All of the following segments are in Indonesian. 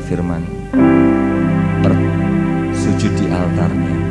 berfirman, sujud di altarnya.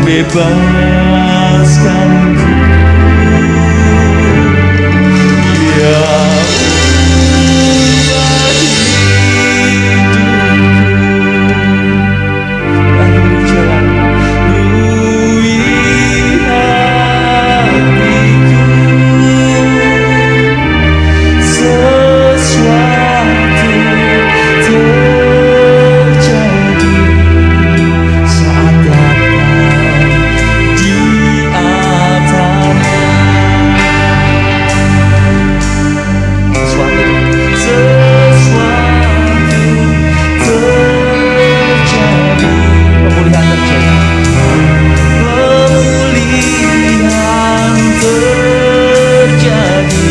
bebaskanku, ya ubah hidupku. Akhiri jalan rui hatiku, sesuatu terjadi saat datang di altarnya. Sesuatu terjadi, pemulihan terjadi, pemulihan terjadi,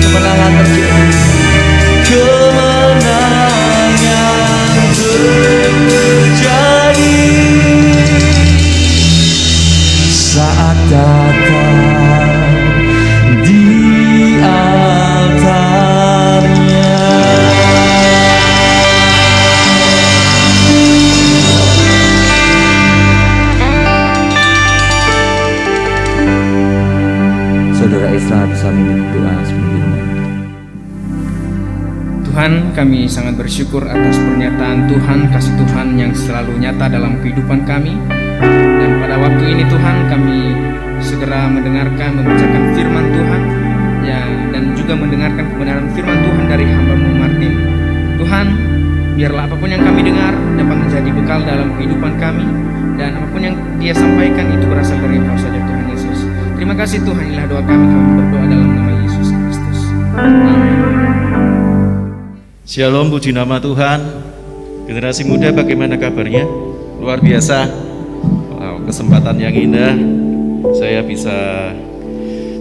kemenangan terjadi, kemenangan terjadi saat datang di altarnya. Saudara Isra bisa memimpin doa sebelum firman. Tuhan, kami sangat bersyukur atas pernyataan Tuhan, kasih Tuhan yang selalu nyata dalam kehidupan kami. Dan pada waktu ini Tuhan, kami segera mendengarkan, membacakan firman Tuhan ya, dan juga mendengarkan kebenaran firman Tuhan dari hamba-Mu Martin. Tuhan, biarlah apapun yang kami dengar dapat menjadi bekal dalam kehidupan kami, dan apapun yang Dia sampaikan itu berasal dari Engkau saja, Tuhan Yesus. Terima kasih Tuhan, inilah doa kami berdoa dalam nama Yesus Kristus. Amin. Shalom, puji nama Tuhan. Generasi muda bagaimana kabarnya? Luar biasa. Wow, kesempatan yang indah. Saya bisa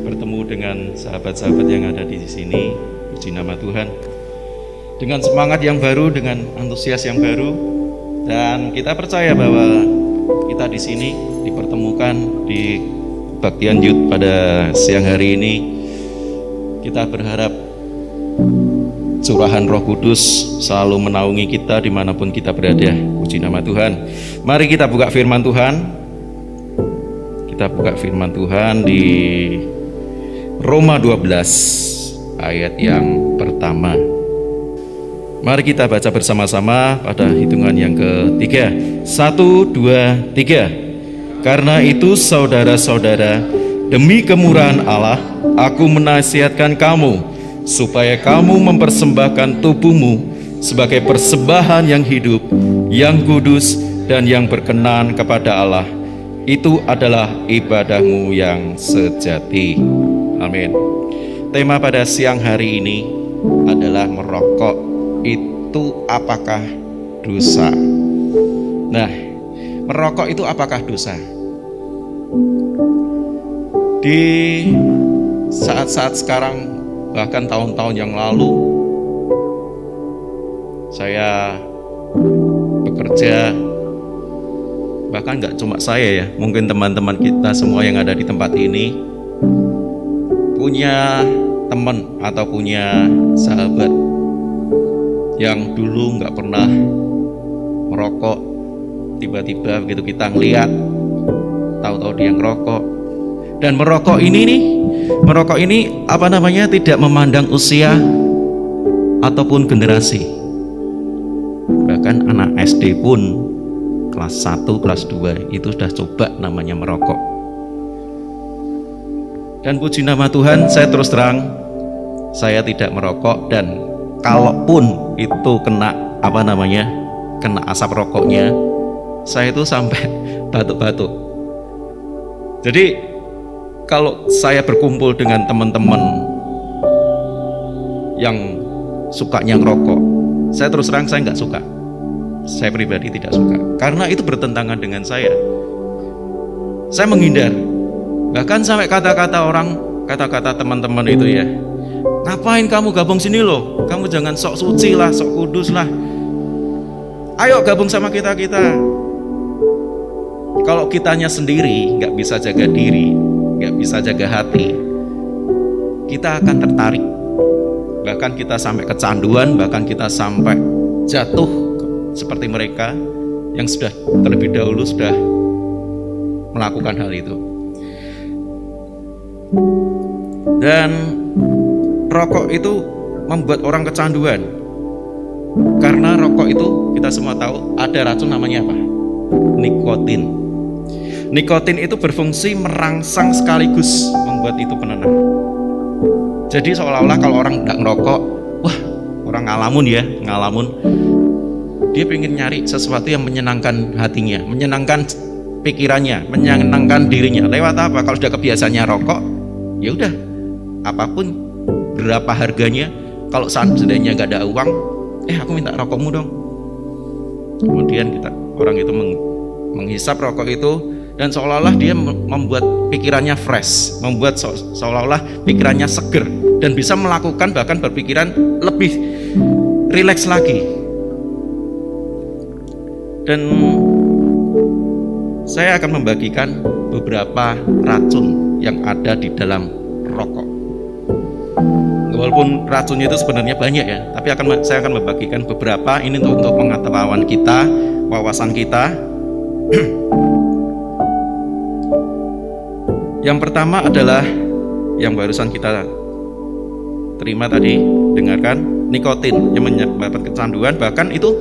bertemu dengan sahabat-sahabat yang ada di sini. Puji nama Tuhan. Dengan semangat yang baru, dengan antusias yang baru, dan kita percaya bahwa kita di sini dipertemukan di Baktian Youth pada siang hari ini. Kita berharap curahan Roh Kudus selalu menaungi kita dimanapun kita berada. Puji nama Tuhan. Mari kita buka firman Tuhan. Kita buka firman Tuhan di Roma 12 ayat yang pertama. Mari kita baca bersama-sama pada hitungan yang ketiga. 1, 2, 3. Karena itu saudara-saudara, demi kemurahan Allah, aku menasihatkan kamu supaya kamu mempersembahkan tubuhmu sebagai persembahan yang hidup, yang kudus, dan yang berkenan kepada Allah. Itu adalah ibadahmu yang sejati. Amin. Tema pada siang hari ini adalah merokok itu apakah dosa? Nah, merokok itu apakah dosa? Di saat-saat sekarang, bahkan tahun-tahun yang lalu, saya bekerja, bahkan nggak cuma saya ya, mungkin teman-teman kita semua yang ada di tempat ini punya teman atau punya sahabat yang dulu nggak pernah merokok. Tiba-tiba begitu kita ngeliat, tahu-tahu dia ngerokok. Dan merokok ini tidak memandang usia ataupun generasi. Bahkan anak SD pun kelas 1, kelas 2 itu sudah coba namanya merokok. Dan puji nama Tuhan, saya terus terang, saya tidak merokok, dan kalaupun itu kena kena asap rokoknya, saya itu sampai batuk-batuk. Jadi kalau saya berkumpul dengan teman-teman yang sukanya ngerokok, saya terus terang saya nggak suka. Saya pribadi tidak suka, karena itu bertentangan dengan saya. Saya menghindar. Bahkan sampai kata-kata teman-teman itu ya, ngapain kamu gabung sini loh? Kamu jangan sok suci lah, sok kudus lah. Ayo gabung sama kita. Kalau kitanya sendiri nggak bisa jaga diri, nggak bisa jaga hati, kita akan tertarik. Bahkan kita sampai kecanduan, bahkan kita sampai jatuh seperti mereka yang sudah terlebih dahulu sudah melakukan hal itu. Dan rokok itu membuat orang kecanduan. Karena rokok itu kita semua tahu ada racun namanya apa? Nikotin. Nikotin itu berfungsi merangsang sekaligus membuat itu penenang. Jadi seolah-olah kalau orang nggak ngerokok, wah orang ngalamun ya, dia pengen nyari sesuatu yang menyenangkan hatinya, menyenangkan pikirannya, menyenangkan dirinya. Lewat apa? Kalau sudah kebiasaannya rokok, ya udah, apapun berapa harganya, kalau seandainya nggak ada uang, aku minta rokokmu dong. Kemudian orang itu menghisap rokok itu, dan seolah-olah dia membuat pikirannya fresh, membuat seolah-olah pikirannya seger, dan bisa melakukan bahkan berpikiran lebih rileks lagi. Dan saya akan membagikan beberapa racun yang ada di dalam rokok. Walaupun racunnya itu sebenarnya banyak ya, tapi saya akan membagikan beberapa ini untuk pengetahuan kita, wawasan kita. Yang pertama adalah yang barusan kita terima tadi, dengarkan, nikotin yang menyebabkan kecanduan, bahkan itu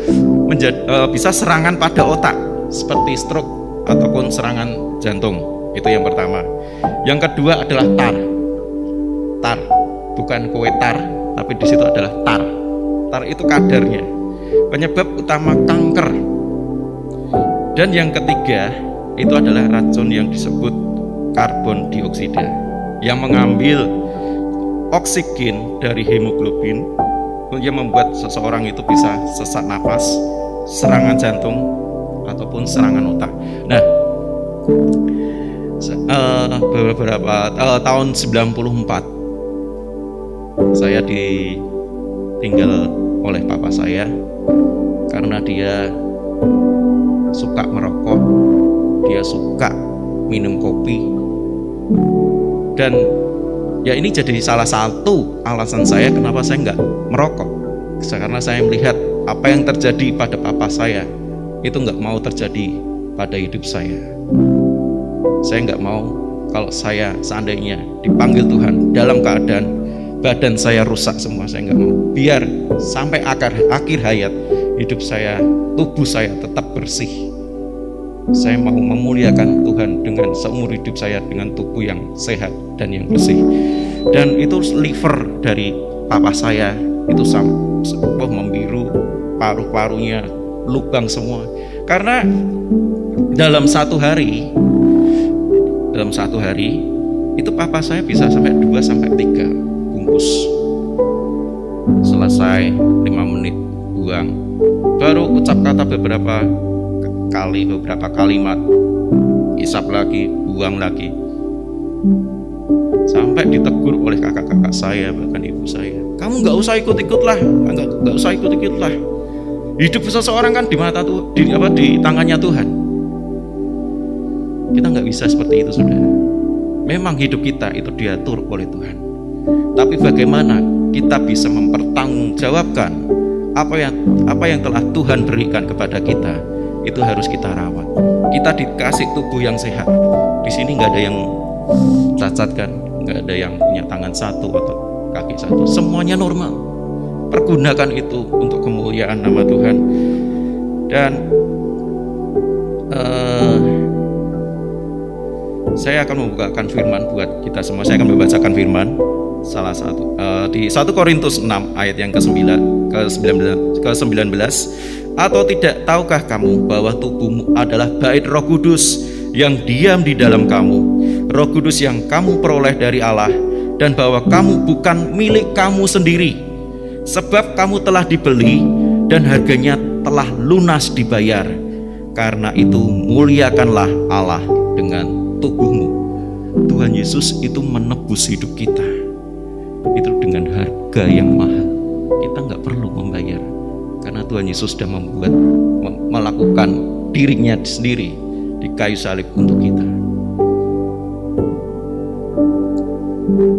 bisa serangan pada otak seperti stroke ataupun serangan jantung. Itu yang pertama. Yang kedua adalah tar, bukan kue tar, tapi di situ adalah tar. Tar itu kadarnya, penyebab utama kanker. Dan yang ketiga itu adalah racun yang disebut karbon dioksida, yang mengambil oksigen dari hemoglobin, yang membuat seseorang itu bisa sesak nafas, serangan jantung ataupun serangan otak. Nah, beberapa tahun 94 saya ditinggal oleh papa saya karena dia suka merokok, dia suka minum kopi, dan ya ini jadi salah satu alasan saya kenapa saya nggak merokok, karena saya melihat apa yang terjadi pada papa saya itu nggak mau terjadi pada hidup saya. Saya nggak mau kalau saya seandainya dipanggil Tuhan dalam keadaan badan saya rusak semua, saya nggak mau. Biar sampai akhir hayat hidup saya, tubuh saya tetap bersih. Saya mau memuliakan Tuhan dengan seumur hidup saya dengan tubuh yang sehat dan yang bersih. Dan itu liver dari papa saya itu sampai membiru, paru-parunya lubang semua. Karena dalam satu hari itu papa saya bisa sampai 2-3 bungkus. Selesai 5 menit buang, baru ucap kata beberapa kalimat, isap lagi, buang lagi, sampai ditegur oleh kakak-kakak saya, bahkan ibu saya, kamu nggak usah ikut-ikut lah, hidup seseorang kan di tangannya Tuhan. Kita nggak bisa seperti itu, saudara. Memang hidup kita itu diatur oleh Tuhan, tapi bagaimana kita bisa mempertanggungjawabkan apa yang telah Tuhan berikan kepada kita, itu harus kita rawat. Kita dikasih tubuh yang sehat. Di sini nggak ada yang cacat kan, nggak ada yang punya tangan satu atau kaki satu, semuanya normal. Pergunakan itu untuk kemuliaan nama Tuhan. Dan saya akan membukakan firman buat kita semua. Saya akan membacakan firman salah satu di 1 Korintus 6 ayat yang ke-19. Atau tidak tahukah kamu bahwa tubuhmu adalah bait Roh Kudus yang diam di dalam kamu, Roh Kudus yang kamu peroleh dari Allah, dan bahwa kamu bukan milik kamu sendiri, sebab kamu telah dibeli dan harganya telah lunas dibayar. Karena itu muliakanlah Allah dengan tubuhmu. Tuhan Yesus itu menebus hidup kita itu dengan harga yang mahal. Kita nggak perlu membayar, karena Tuhan Yesus sudah melakukan dirinya sendiri di kayu salib untuk kita.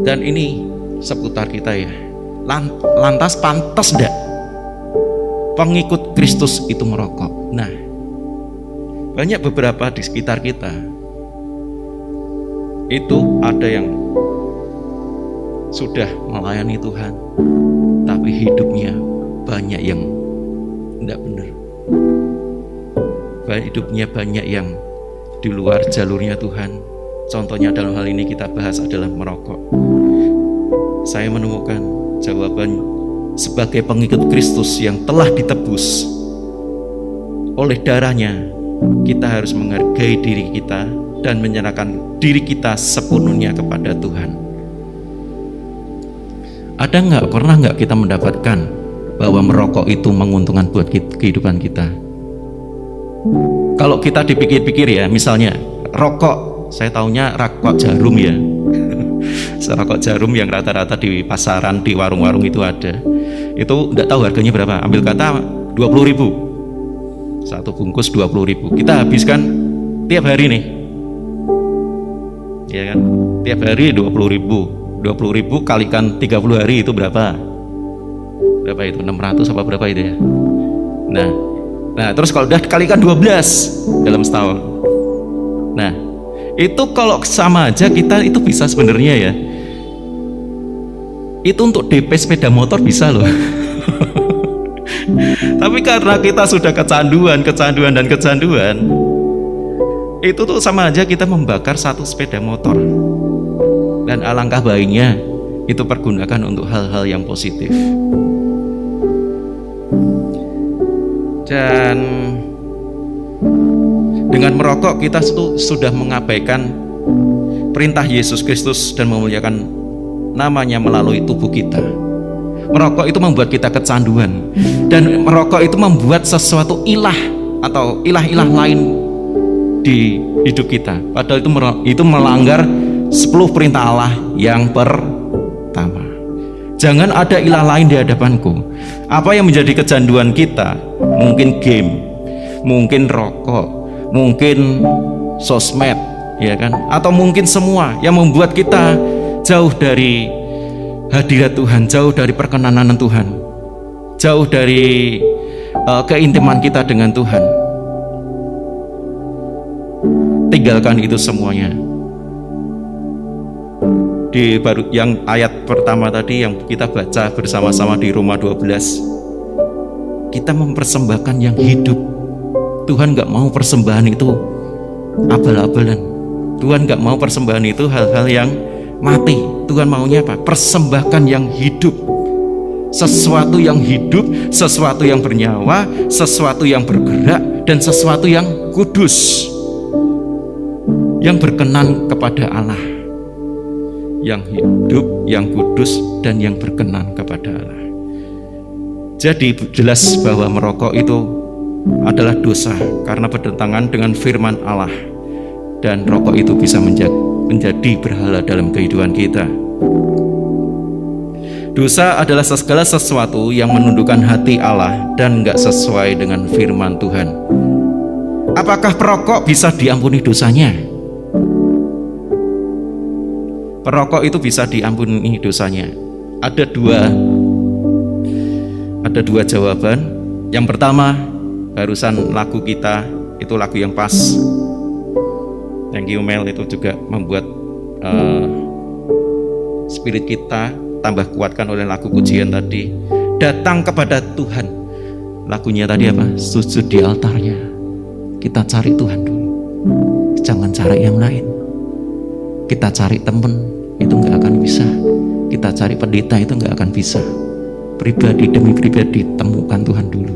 Dan ini seputar kita ya. Lantas pantas enggak pengikut Kristus itu merokok? Nah, banyak beberapa di sekitar kita itu ada yang sudah melayani Tuhan, tapi hidupnya banyak yang tidak benar. Hidupnya banyak yang di luar jalurnya Tuhan. Contohnya dalam hal ini kita bahas adalah merokok. Saya menemukan jawaban sebagai pengikut Kristus yang telah ditebus oleh darahnya. Kita harus menghargai diri kita dan menyerahkan diri kita sepenuhnya kepada Tuhan. Pernah nggak kita mendapatkan bahwa merokok itu menguntungkan buat kehidupan kita? Kalau kita dipikir-pikir ya, misalnya rokok, saya taunya rokok jarum ya. Rokok jarum yang rata-rata di pasaran, di warung-warung itu ada. Itu enggak tahu harganya berapa. Ambil kata 20.000. Satu bungkus 20.000. Kita habiskan tiap hari nih. Ya kan? Tiap hari 20.000. 20.000 kalikan 30 hari itu berapa? Berapa itu? 600 apa berapa itu ya? Nah, terus kalau udah kalikan 12 dalam setahun. Nah, itu kalau sama aja kita itu bisa sebenarnya ya. Itu untuk DP sepeda motor bisa loh. Tapi karena kita sudah kecanduan, itu tuh sama aja kita membakar satu sepeda motor. Dan alangkah baiknya itu pergunakan untuk hal-hal yang positif. Dan dengan merokok kita sudah mengabaikan perintah Yesus Kristus dan memuliakan namanya melalui tubuh kita. Merokok itu membuat kita kecanduan, dan merokok itu membuat sesuatu ilah atau ilah-ilah lain di hidup kita. Padahal itu melanggar 10 perintah Allah yang pertama. Jangan ada ilah lain di hadapanku. Apa yang menjadi kecanduan kita? Mungkin game, mungkin rokok, mungkin sosmed, ya kan? Atau mungkin semua yang membuat kita jauh dari hadirat Tuhan, jauh dari perkenanan Tuhan, jauh dari keintiman kita dengan Tuhan. Tinggalkan itu semuanya. Di yang ayat pertama tadi yang kita baca bersama-sama di Roma 12, kita mempersembahkan yang hidup. Tuhan gak mau persembahan itu abal-abalan. Tuhan gak mau persembahan itu hal-hal yang mati. Tuhan maunya apa? Persembahkan yang hidup. Sesuatu yang hidup, sesuatu yang bernyawa, sesuatu yang bergerak, dan sesuatu yang kudus, yang berkenan kepada Allah. Yang hidup, yang kudus, dan yang berkenan kepada Allah. Jadi jelas bahwa merokok itu adalah dosa karena bertentangan dengan firman Allah, dan rokok itu bisa menjadi berhala dalam kehidupan kita. Dosa adalah segala sesuatu yang menundukkan hati Allah dan gak sesuai dengan firman Tuhan. Apakah perokok bisa diampuni dosanya? Perokok itu bisa diampuni dosanya. Ada dua jawaban. Yang pertama, barusan lagu kita itu lagu yang pas. Thank you Mel, itu juga membuat spirit kita tambah kuatkan oleh lagu pujian tadi. Datang kepada Tuhan. Lagunya tadi apa? Sujud di altarnya. Kita cari Tuhan dulu. Jangan cari yang lain. Kita cari teman, itu nggak akan bisa. Kita cari pendeta, itu nggak akan bisa. Pribadi demi pribadi temukan Tuhan dulu,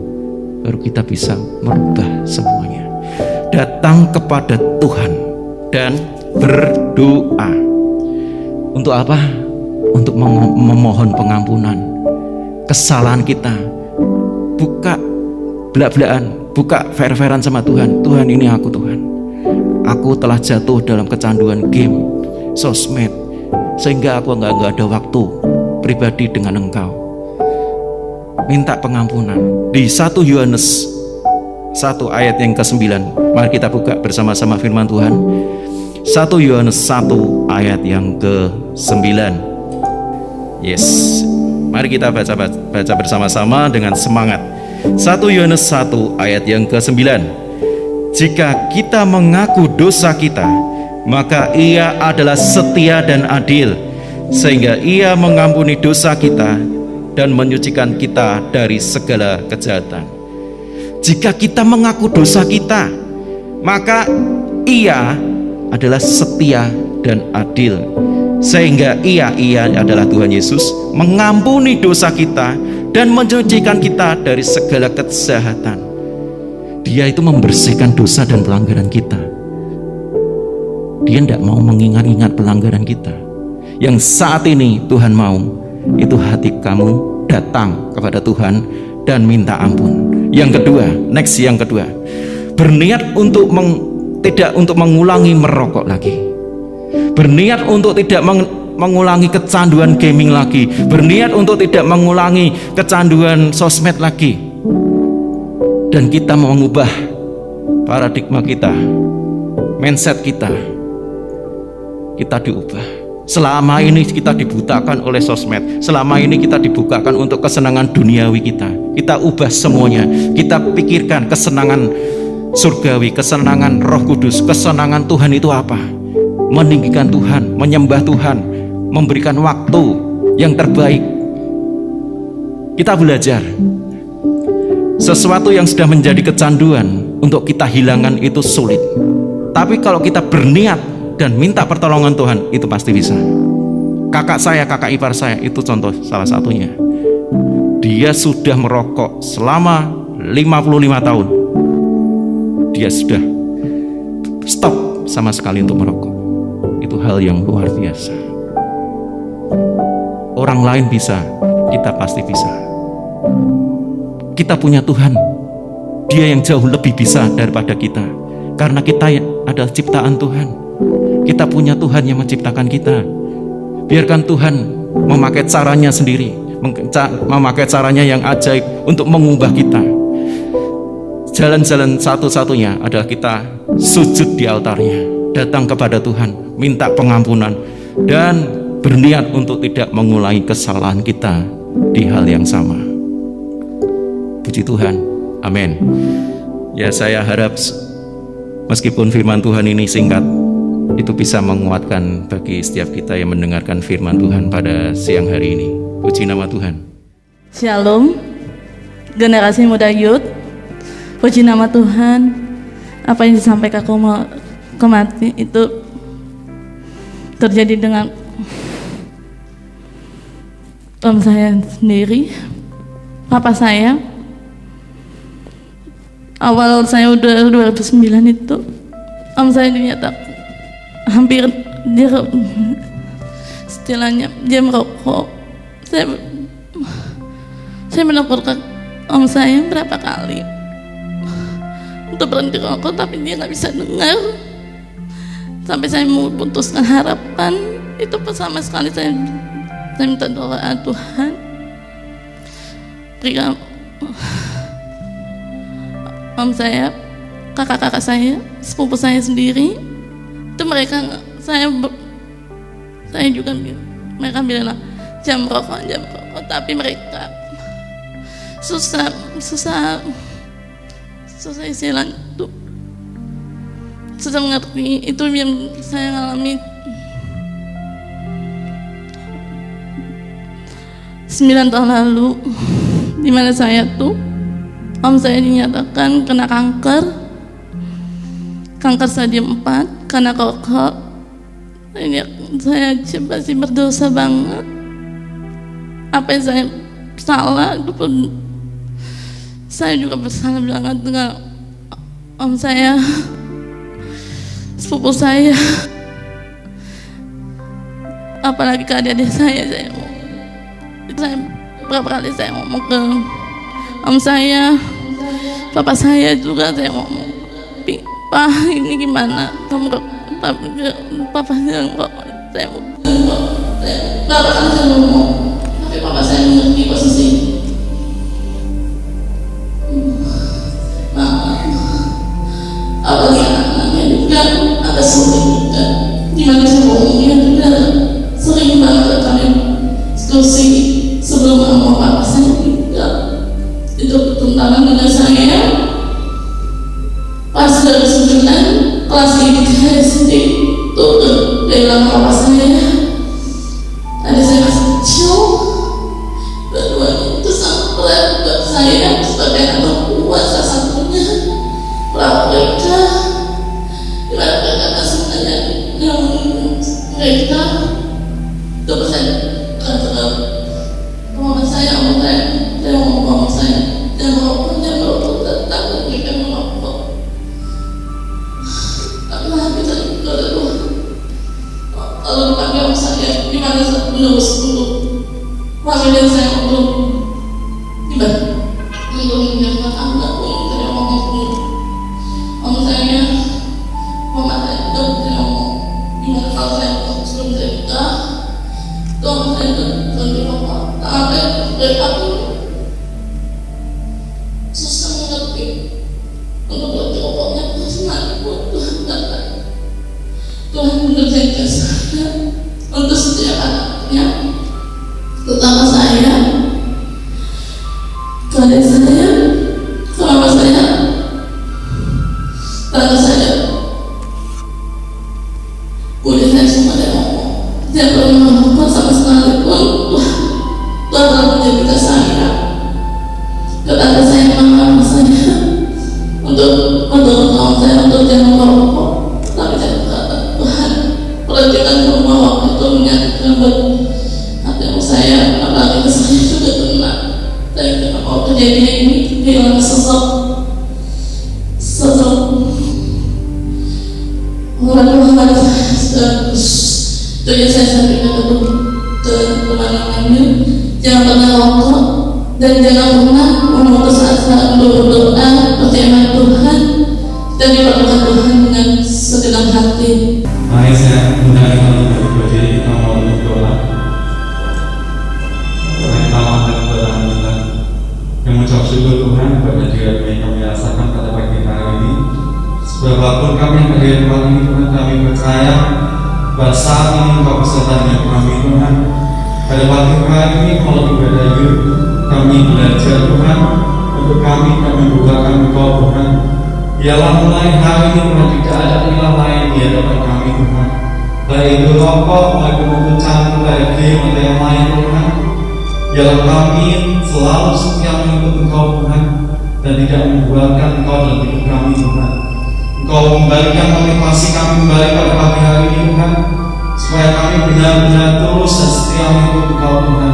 baru kita bisa merubah semuanya. Datang kepada Tuhan dan berdoa. Untuk apa? Untuk memohon pengampunan kesalahan kita. Buka belak-belakan, buka fair-fairan sama Tuhan. Tuhan, ini aku Tuhan. Aku telah jatuh dalam kecanduan game, sosmed, sehingga aku nggak ada waktu pribadi dengan Engkau. Minta pengampunan. Di 1 Yohanes 1 ayat yang ke-9, mari kita buka bersama-sama firman Tuhan. 1 Yohanes 1 ayat yang ke-9. Yes, mari kita baca bersama-sama dengan semangat. 1 Yohanes 1 ayat yang ke-9. Jika kita mengaku dosa kita, maka Ia adalah setia dan adil, sehingga Ia mengampuni dosa kita dan menyucikan kita dari segala kejahatan. Jika kita mengaku dosa kita, maka Ia adalah setia dan adil, sehingga Ia adalah Tuhan Yesus, mengampuni dosa kita dan menyucikan kita dari segala kejahatan. Dia itu membersihkan dosa dan pelanggaran kita. Dia tidak mau mengingat-ingat pelanggaran kita. Yang saat ini Tuhan mau, itu hati kamu datang kepada Tuhan dan minta ampun. Yang kedua, yang kedua, berniat untuk tidak untuk mengulangi merokok lagi, berniat untuk tidak mengulangi kecanduan gaming lagi, berniat untuk tidak mengulangi kecanduan sosmed lagi. Dan kita mau mengubah paradigma kita, mindset kita diubah. Selama ini kita dibutakan oleh sosmed, selama ini kita dibukakan untuk kesenangan duniawi kita. Kita ubah semuanya. Kita pikirkan kesenangan surgawi, kesenangan Roh Kudus, kesenangan Tuhan itu apa? Meninggikan Tuhan, menyembah Tuhan, memberikan waktu yang terbaik. Kita belajar sesuatu yang sudah menjadi kecanduan untuk kita hilangkan itu sulit. Tapi kalau kita berniat dan minta pertolongan Tuhan, itu pasti bisa. Kakak ipar saya itu contoh salah satunya. Dia sudah merokok selama 55 tahun. Dia sudah stop sama sekali untuk merokok. Itu hal yang luar biasa. Orang lain bisa, kita pasti bisa. Kita punya Tuhan, Dia yang jauh lebih bisa daripada kita, karena kita adalah ciptaan Tuhan. Kita punya Tuhan yang menciptakan kita. Biarkan Tuhan memakai caranya sendiri, memakai caranya yang ajaib untuk mengubah kita. Jalan-jalan satu-satunya adalah kita sujud di altarnya, datang kepada Tuhan, minta pengampunan, dan berniat untuk tidak mengulangi kesalahan kita di hal yang sama. Puji Tuhan, amin. Ya, saya harap meskipun firman Tuhan ini singkat, itu bisa menguatkan bagi setiap kita yang mendengarkan firman Tuhan pada siang hari ini. Puji nama Tuhan. Shalom, generasi muda youth. Puji nama Tuhan. Apa yang disampaikan kemarin itu terjadi dengan om saya sendiri, papa saya. Awal saya udah 2009 itu, om saya dinyatakan hampir dia istilahnya dia merokok. Saya melaporkan om saya berapa kali untuk berhenti rokok, tapi dia nggak bisa dengar. Sampai saya memutuskan harapan itu sama sekali saya minta doa Tuhan. Berikan om saya, kakak-kakak saya, sepupu saya sendiri, itu mereka saya juga mereka bilang jam rokok, tapi mereka susah istilah itu, susah mengerti. Itu yang saya alami 9 tahun lalu, dimana saya tuh om saya dinyatakan kena kanker stadium 4 karena rokok. Saya masih berdosa banget. Apa yang saya salah itu pun saya juga bersalah banget dengan om saya, sepupu saya, apalagi ke adik-adik saya berapa kali saya ngomong ke om saya, papa saya juga, saya ngomong, "Pak, ini gimana? Kamu papa saya ngomong, berapa kali saya ngomong, tapi papa saya mengerti posisi. Apalagi anak-anaknya juga agak sulit juga. Gimana sih ngomongnya juga sering banget kami diskusi sebelum ngomong papa saya juga. Itu bertentangan dengan saya. Pas 2009 kelas 3 SD itu bilang sama saya, tadi saya masih kecil, dua-duanya itu sangat berat buat saya sebagai anak buah. Salah satunya mereka karena sebenarnya yang mereka itu saya kata mama saya ngomong saya dan walaupun tetap mereka merokok, tapi habis itu kalau dipanggil saya gimana menerus untuk panggilan saya untuk gimana untuk menyiapkan anak pun saya ngomong saya mama saya udah ngomong gimana kalau saya sebelum saya nikah dong saya nanti apa sampai dari aku susah mengerti untuk berarti obatnya pas mati pun Tuhan datang. Tuhan mengerjakan saya untuk setiap anaknya, terutama saya, keadaan saya, selama saya, tante saya, boleh saya semua dia ngomong, dia pernah ngomong sama sekali pun Tuhan telah menjadikan saya, ke tante saya, mama saya, untuk mendorong saya untuk jangan merokok, tapi saya berkata Tuhan perhatikan semua waktu itu menyatakan buat hati saya, apalagi saya juga tenang. Saya kena mau kejadian ini hilang sosok orang tua saya itu yang saya sampaikan ke teman-temannya, jangan pernah rokok dan jangan pernah memutus asa untuk berdoa percaya Tuhan dan diperlukan Tuhan dengan segenap hati. Mari saya undang kita untuk berdiri, kita mau berdoa. Kita mohon kepada kita yang mengucap syukur Tuhan kepada diri yang kami rasakan pada pagi hari ini. Seberapapun kami yang hadir di tempat ini Tuhan, kami percaya bahwa saat ini Engkau beserta dengan kami Tuhan. Pada pagi hari ini kalau ibadah yuk kami belajar Tuhan, untuk kami membukakan Engkau Tuhan. Biarlah mulai hari ini Tuhan tidak ada ilah lain di hadapan kami Tuhan, baik itu rokok maupun untuk candu, baik game atau yang lain Tuhan. Biarlah kami selalu setia mengikut Engkau Tuhan dan tidak membuatkan Engkau dalam hidup kami Tuhan. Engkau kembalikan motivasi kami kembali pada pagi hari ini Tuhan, supaya kami benar-benar tulus dan setia mengikut Engkau Tuhan.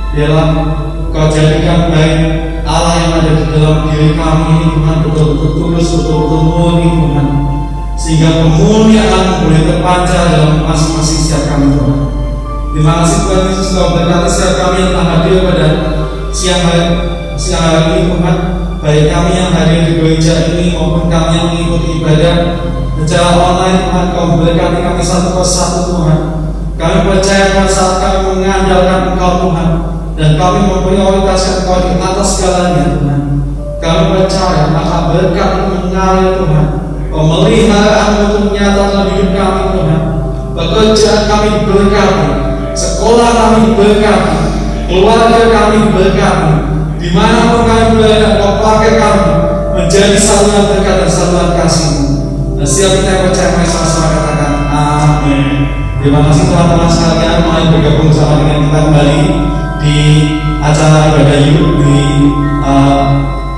Biarlah Engkau jadikan baik Allah yang ada di dalam diri kami ini Tuhan betul-betul tulus, betul-betul murni Tuhan, sehingga kemuliaan boleh terpancar dalam masing-masing setiap kami Tuhan. Terima kasih Tuhan Yesus telah berkati setiap kami yang telah hadir pada siang hari ini Tuhan, baik kami yang hadir di gereja ini maupun kami yang mengikuti ibadah secara online Tuhan. Kau memberkati kami satu persatu Tuhan. Kami percaya pada saat kami mengandalkan Engkau Tuhan dan kami memprioritaskan Engkau di atas segalanya Tuhan, kami percaya maka berkat mengalir Tuhan, pemeliharaan untuk nyata dalam hidup kami Tuhan. Pekerjaan kami diberkati, sekolah kami diberkati, keluarga kami diberkati, dimanapun kami berada Kau pakai kami menjadi saluran berkat dan saluran kasih-Mu. Dan setiap kita yang percaya mari sama-sama katakan amin. Terima kasih teman-teman sekalian, mari bergabung bersama dengan kita kembali di acara ibadah yuk di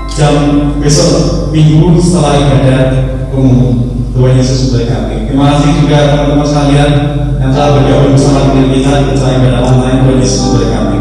jam besok minggu setelah ibadah umum. Tuhan Yesus memberkati. Terima kasih juga teman-teman sekalian yang telah bergabung bersama dengan kita di acara ibadah online. Tuhan Yesus memberkati.